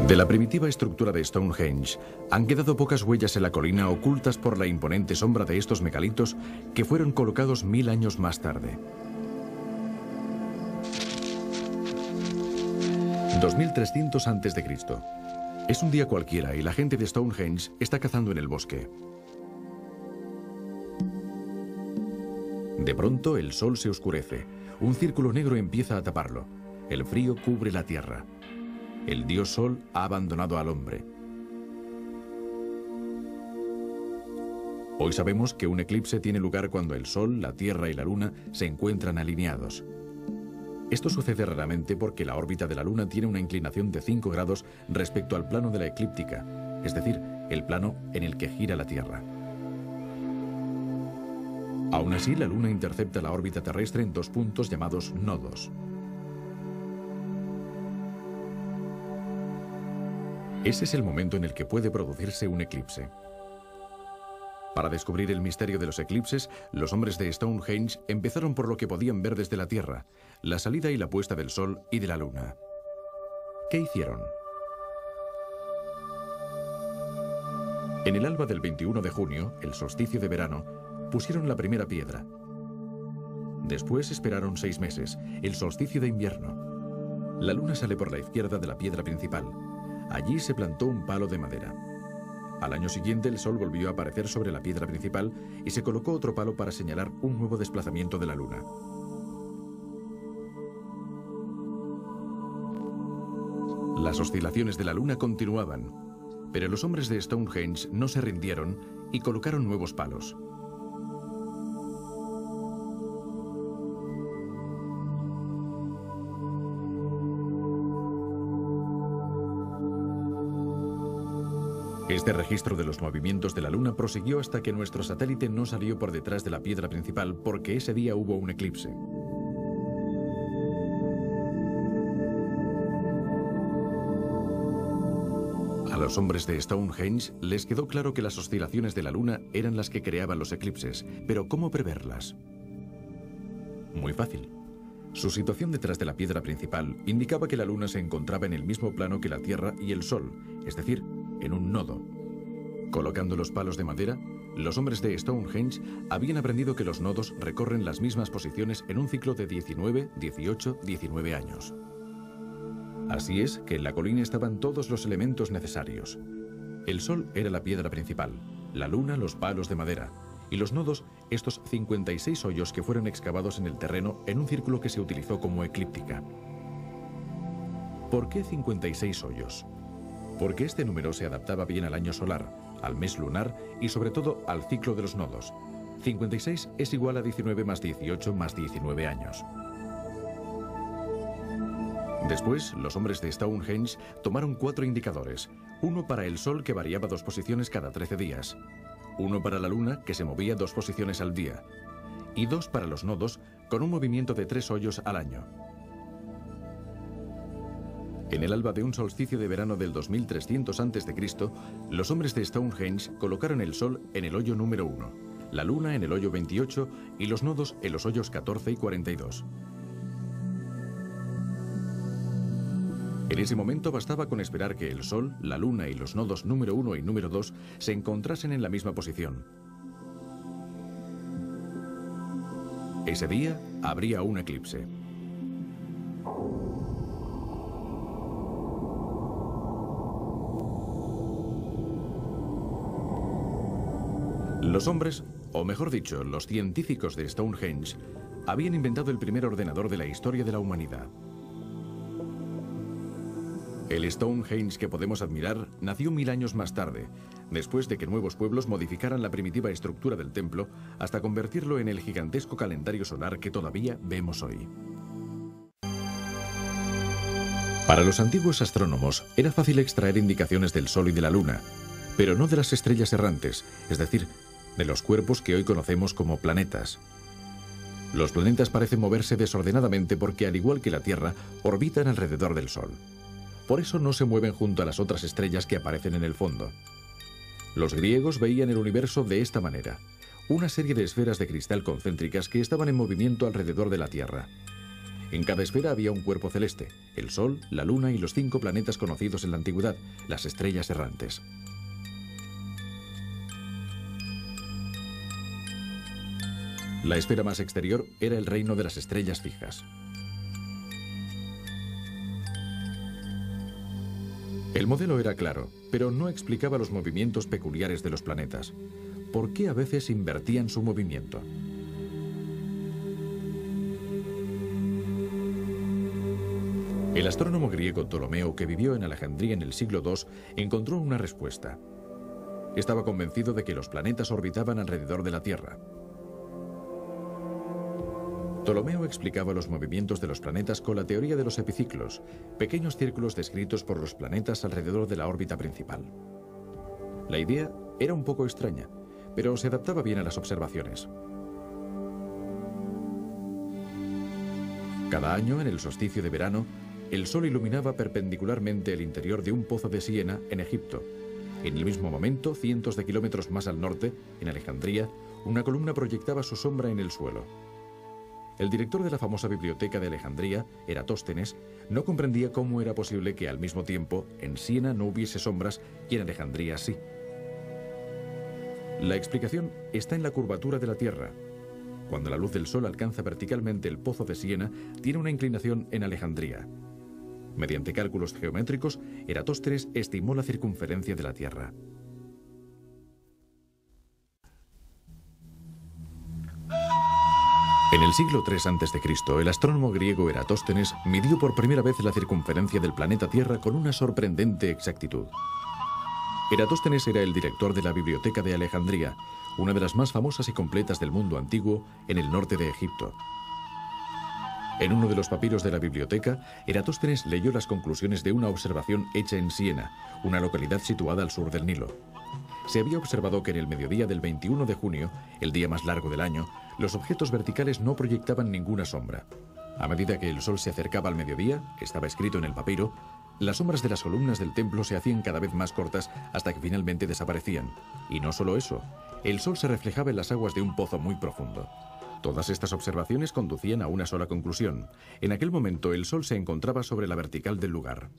De la primitiva estructura de Stonehenge han quedado pocas huellas en la colina ocultas por la imponente sombra de estos megalitos que fueron colocados 1000 años más tarde. 2300 a.C. Es un día cualquiera y la gente de Stonehenge está cazando en el bosque. De pronto el sol se oscurece. Un círculo negro empieza a taparlo. El frío cubre la tierra. El dios Sol ha abandonado al hombre. Hoy sabemos que un eclipse tiene lugar cuando el Sol, la Tierra y la Luna se encuentran alineados. Esto sucede raramente porque la órbita de la Luna tiene una inclinación de 5 grados respecto al plano de la eclíptica, es decir, el plano en el que gira la Tierra. Aún así, la Luna intercepta la órbita terrestre en 2 puntos llamados nodos. Ese es el momento en el que puede producirse un eclipse. Para descubrir el misterio de los eclipses, los hombres de Stonehenge empezaron por lo que podían ver desde la Tierra, la salida y la puesta del Sol y de la Luna. ¿Qué hicieron? En el alba del 21 de junio, el solsticio de verano, pusieron la primera piedra. Después esperaron 6 meses, el solsticio de invierno. La Luna sale por la izquierda de la piedra principal. Allí se plantó un palo de madera. Al año siguiente el Sol volvió a aparecer sobre la piedra principal y se colocó otro palo para señalar un nuevo desplazamiento de la Luna. Las oscilaciones de la Luna continuaban, pero los hombres de Stonehenge no se rindieron y colocaron nuevos palos. Este registro de los movimientos de la Luna prosiguió hasta que nuestro satélite no salió por detrás de la piedra principal porque ese día hubo un eclipse. A los hombres de Stonehenge les quedó claro que las oscilaciones de la Luna eran las que creaban los eclipses, pero ¿cómo preverlas? Muy fácil. Su situación detrás de la piedra principal indicaba que la Luna se encontraba en el mismo plano que la Tierra y el Sol, es decir, en un nodo. Colocando los palos de madera, los hombres de Stonehenge habían aprendido que los nodos recorren las mismas posiciones en un ciclo de 19, 18, 19 años. Así es que en la colina estaban todos los elementos necesarios. El Sol era la piedra principal, la Luna los palos de madera, y los nodos estos 56 hoyos que fueron excavados en el terreno en un círculo que se utilizó como eclíptica. ¿Por qué 56 hoyos? Porque este número se adaptaba bien al año solar, al mes lunar y sobre todo al ciclo de los nodos. 56 es igual a 19 más 18 más 19 años. Después, los hombres de Stonehenge tomaron 4 indicadores, uno para el Sol que variaba 2 posiciones cada 13 días, uno para la Luna que se movía 2 posiciones al día y 2 para los nodos con un movimiento de 3 hoyos al año. En el alba de un solsticio de verano del 2300 a.C., los hombres de Stonehenge colocaron el Sol en el hoyo número 1, la Luna en el hoyo 28 y los nodos en los hoyos 14 y 42. En ese momento bastaba con esperar que el Sol, la Luna y los nodos número 1 y número 2 se encontrasen en la misma posición. Ese día habría un eclipse. Los hombres, o mejor dicho, los científicos de Stonehenge, habían inventado el primer ordenador de la historia de la humanidad. El Stonehenge que podemos admirar nació 1000 años más tarde, después de que nuevos pueblos modificaran la primitiva estructura del templo hasta convertirlo en el gigantesco calendario solar que todavía vemos hoy. Para los antiguos astrónomos era fácil extraer indicaciones del Sol y de la Luna, pero no de las estrellas errantes, es decir, de los cuerpos que hoy conocemos como planetas. Los planetas parecen moverse desordenadamente porque, al igual que la Tierra, orbitan alrededor del Sol. Por eso no se mueven junto a las otras estrellas que aparecen en el fondo. Los griegos veían el universo de esta manera: una serie de esferas de cristal concéntricas que estaban en movimiento alrededor de la Tierra. En cada esfera había un cuerpo celeste, el Sol, la Luna y los 5 planetas conocidos en la antigüedad, las estrellas errantes. La esfera más exterior era el reino de las estrellas fijas. El modelo era claro, pero no explicaba los movimientos peculiares de los planetas. ¿Por qué a veces invertían su movimiento? El astrónomo griego Ptolomeo, que vivió en Alejandría en el siglo II, encontró una respuesta. Estaba convencido de que los planetas orbitaban alrededor de la Tierra. Ptolomeo explicaba los movimientos de los planetas con la teoría de los epiciclos, pequeños círculos descritos por los planetas alrededor de la órbita principal. La idea era un poco extraña, pero se adaptaba bien a las observaciones. Cada año, en el solsticio de verano, el Sol iluminaba perpendicularmente el interior de un pozo de Siena, en Egipto. En el mismo momento, cientos de kilómetros más al norte, en Alejandría, una columna proyectaba su sombra en el suelo. El director de la famosa biblioteca de Alejandría, Eratóstenes, no comprendía cómo era posible que al mismo tiempo en Siena no hubiese sombras y en Alejandría sí. La explicación está en la curvatura de la Tierra. Cuando la luz del Sol alcanza verticalmente el pozo de Siena, tiene una inclinación en Alejandría. Mediante cálculos geométricos, Eratóstenes estimó la circunferencia de la Tierra. En el siglo III a.C., el astrónomo griego Eratóstenes midió por primera vez la circunferencia del planeta Tierra con una sorprendente exactitud. Eratóstenes era el director de la Biblioteca de Alejandría, una de las más famosas y completas del mundo antiguo en el norte de Egipto. En uno de los papiros de la biblioteca, Eratóstenes leyó las conclusiones de una observación hecha en Siena, una localidad situada al sur del Nilo. Se había observado que en el mediodía del 21 de junio, el día más largo del año, los objetos verticales no proyectaban ninguna sombra. A medida que el Sol se acercaba al mediodía, estaba escrito en el papiro, las sombras de las columnas del templo se hacían cada vez más cortas hasta que finalmente desaparecían. Y no solo eso, el Sol se reflejaba en las aguas de un pozo muy profundo. Todas estas observaciones conducían a una sola conclusión. En aquel momento el Sol se encontraba sobre la vertical del lugar.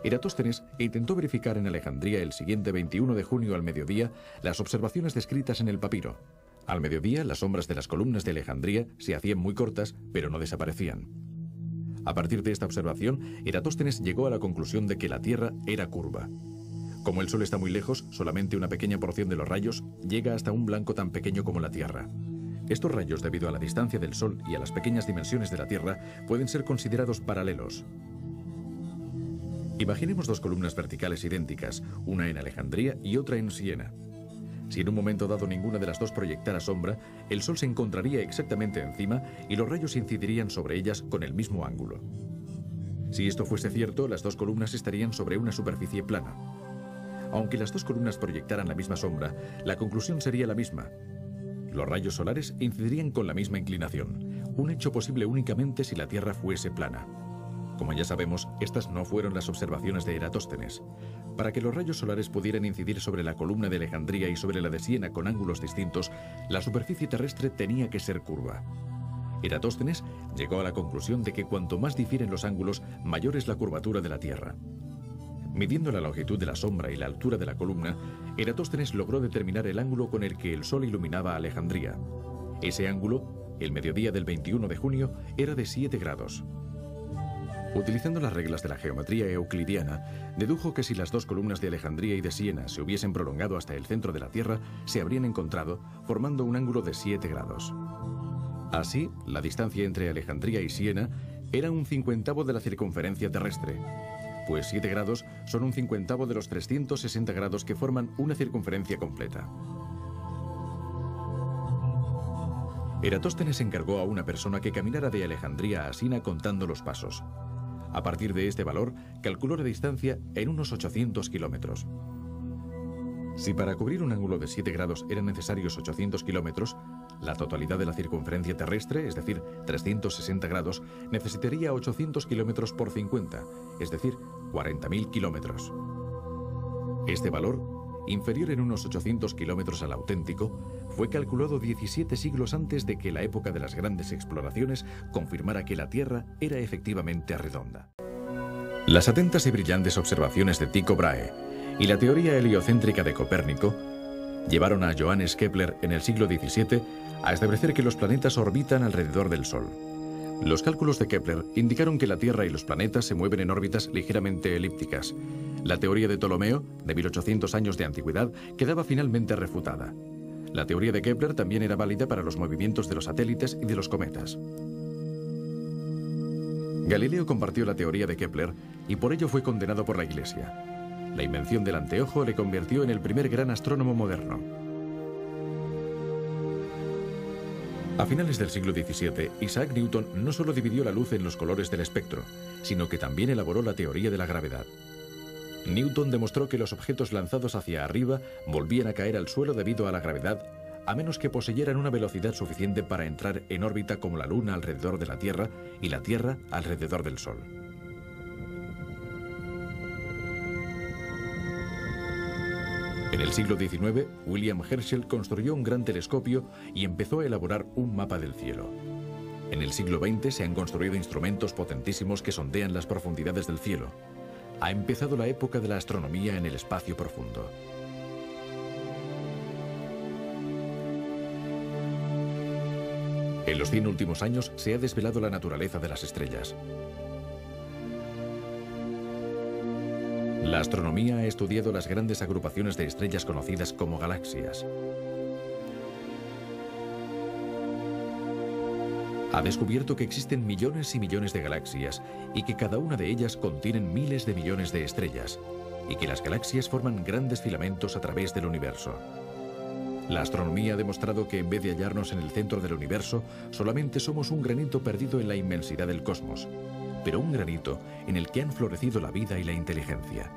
Eratóstenes intentó verificar en Alejandría el siguiente 21 de junio al mediodía las observaciones descritas en el papiro. Al mediodía, las sombras de las columnas de Alejandría se hacían muy cortas, pero no desaparecían. A partir de esta observación, Eratóstenes llegó a la conclusión de que la Tierra era curva. Como el Sol está muy lejos, solamente una pequeña porción de los rayos llega hasta un blanco tan pequeño como la Tierra. Estos rayos, debido a la distancia del Sol y a las pequeñas dimensiones de la Tierra, pueden ser considerados paralelos. Imaginemos dos columnas verticales idénticas, una en Alejandría y otra en Siena. Si en un momento dado ninguna de las dos proyectara sombra, el Sol se encontraría exactamente encima y los rayos incidirían sobre ellas con el mismo ángulo. Si esto fuese cierto, las dos columnas estarían sobre una superficie plana. Aunque las dos columnas proyectaran la misma sombra, la conclusión sería la misma. Los rayos solares incidirían con la misma inclinación, un hecho posible únicamente si la Tierra fuese plana. Como ya sabemos, estas no fueron las observaciones de Eratóstenes. Para que los rayos solares pudieran incidir sobre la columna de Alejandría y sobre la de Siena con ángulos distintos, la superficie terrestre tenía que ser curva. Eratóstenes llegó a la conclusión de que cuanto más difieren los ángulos, mayor es la curvatura de la Tierra. Midiendo la longitud de la sombra y la altura de la columna, Eratóstenes logró determinar el ángulo con el que el Sol iluminaba a Alejandría. Ese ángulo, el mediodía del 21 de junio, era de 7 grados. Utilizando las reglas de la geometría euclidiana, dedujo que si las dos columnas de Alejandría y de Siena se hubiesen prolongado hasta el centro de la Tierra, se habrían encontrado, formando un ángulo de 7 grados. Así, la distancia entre Alejandría y Siena era un 1/50 de la circunferencia terrestre, pues 7 grados son un 1/50 de los 360 grados que forman una circunferencia completa. Eratóstenes encargó a una persona que caminara de Alejandría a Siena contando los pasos. A partir de este valor, calculó la distancia en unos 800 kilómetros. Si para cubrir un ángulo de 7 grados eran necesarios 800 kilómetros, la totalidad de la circunferencia terrestre, es decir, 360 grados, necesitaría 800 kilómetros por 50, es decir, 40.000 kilómetros. Este valor inferior en unos 800 kilómetros al auténtico, fue calculado 17 siglos antes de que la época de las grandes exploraciones confirmara que la Tierra era efectivamente redonda. Las atentas y brillantes observaciones de Tycho Brahe y la teoría heliocéntrica de Copérnico llevaron a Johannes Kepler en el siglo XVII a establecer que los planetas orbitan alrededor del Sol. Los cálculos de Kepler indicaron que la Tierra y los planetas se mueven en órbitas ligeramente elípticas. La teoría de Ptolomeo, de 1800 años de antigüedad, quedaba finalmente refutada. La teoría de Kepler también era válida para los movimientos de los satélites y de los cometas. Galileo compartió la teoría de Kepler y por ello fue condenado por la Iglesia. La invención del anteojo le convirtió en el primer gran astrónomo moderno. A finales del siglo XVII, Isaac Newton no solo dividió la luz en los colores del espectro, sino que también elaboró la teoría de la gravedad. Newton demostró que los objetos lanzados hacia arriba volvían a caer al suelo debido a la gravedad, a menos que poseyeran una velocidad suficiente para entrar en órbita como la Luna alrededor de la Tierra y la Tierra alrededor del Sol. En el siglo XIX, William Herschel construyó un gran telescopio y empezó a elaborar un mapa del cielo. En el siglo XX se han construido instrumentos potentísimos que sondean las profundidades del cielo. Ha empezado la época de la astronomía en el espacio profundo. En los 100 últimos años se ha desvelado la naturaleza de las estrellas. La astronomía ha estudiado las grandes agrupaciones de estrellas conocidas como galaxias. Ha descubierto que existen millones y millones de galaxias y que cada una de ellas contienen miles de millones de estrellas y que las galaxias forman grandes filamentos a través del universo. La astronomía ha demostrado que en vez de hallarnos en el centro del universo, solamente somos un granito perdido en la inmensidad del cosmos, pero un granito en el que han florecido la vida y la inteligencia.